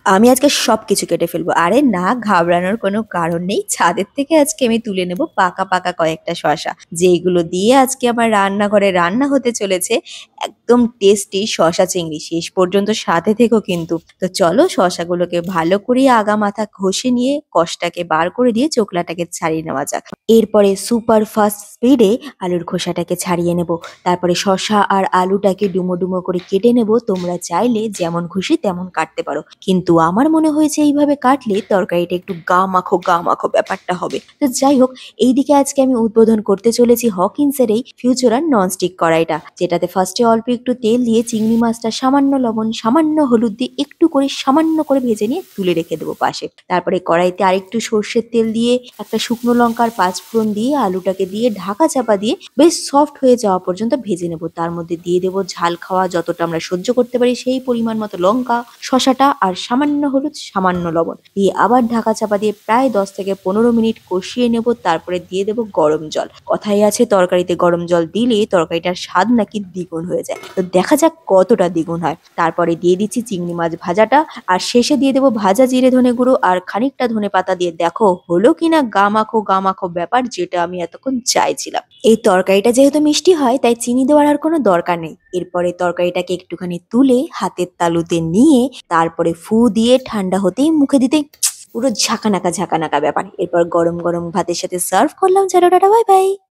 আমি আজকে সবকিছু কেটে ফেলবো। আরে না, ঘাবড়ানোর কোনো কারণ নেই। ছাদের থেকে আজকে আমি তুলে নেব পাকা পাকা কয়েকটা শসা, যেইগুলো দিয়ে আজকে আমার রান্নাঘরে রান্না হতে চলেছে একদম টেস্টি শসা চিংড়ি। শেষ পর্যন্ত সাথে থেকো কিন্তু। তো চলো শসাগুলোকে ভালো করে আগা মাথা ঘষে নিয়ে কষটাকে বার করে দিয়ে চোকলাটাকে ছাড়িয়ে নেওয়া যাক। এরপরে সুপার ফাস্ট স্পিডে আলুর খোসাটাকে ছাড়িয়ে নেব। তারপরে শসা আর আলুটাকে ডুমো ডুমো করে কেটে নেব। তোমরা চাইলে যেমন খুশি তেমন কাটতে পারো, কিন্তু আমার মনে হয়েছে এইভাবে কাটলে তরকারিটা একটু গা মাখো ব্যাপারটা হবে। তো যাই হোক, এইদিকে আজকে আমি উদ্বোধন করতে চলেছি হকিন্সের এই ফিউচারাল ননস্টিক কড়াইটা, যেটাতে ফার্স্টে অল্প একটু তেল দিয়ে চিংড়ি মাছটা সামান্য লবণ সামান্য হলুদ দিয়ে একটু করে সামান্য করে ভেজে নিয়ে তুলে রেখে দেবো পাশে। তারপরে কড়াইতে আরেকটু সর্ষের তেল দিয়ে একটা শুকনো লঙ্কার পাঁচফোড়ন দিয়ে আলুটাকে দিয়ে ঢাকা চাপা দিয়ে বেশ সফট হয়ে যাওয়া পর্যন্ত ভেজে নেব। তার মধ্যে দিয়ে দেবো ঝাল খাওয়া যতটা আমরা সহ্য করতে পারি সেই পরিমাণ মতো লঙ্কা, শসাটা আর সামান্য হলুদ সামান্য লবণ দিয়ে আবার ঢাকা চাপা দিয়ে প্রায় 10 থেকে 15 মিনিট কষিয়ে নেব। তারপরে দিয়ে দেবো গরম জল। কথাই আছে তরকারিতে গরম জল দিলে তরকারিটার স্বাদ নাকি দ্বিগুণ হয়ে যায়। তো দেখা যাক কতটা দ্বিগুণ হয়। তারপরে দিয়ে দিচ্ছি চিংড়ি মাছ ভাজাটা, আর শেষে দিয়ে দেবো ভাজা জিরে ধনে গুঁড়ো আর খানিকটা ধনে পাতা দিয়ে দেখো হলো কিনা গা মাখো ব্যাপার, যেটা আমি এতক্ষণ চাইছিলাম। এই তরকারিটা যেহেতু মিষ্টি হয় তাই চিনি দেওয়ার আর কোনো দরকার নেই। এরপরে তরকারিটাকে একটুখানি তুলে হাতের তালুতে নিয়ে তারপরে ফু দিয়ে ঠান্ডা হতেই মুখে দিতেই পুরো ঝাঁকানাকা ব্যাপার। এরপর গরম গরম ভাতের সাথে সার্ভ করলাম। চলো টাটা, বাই বাই।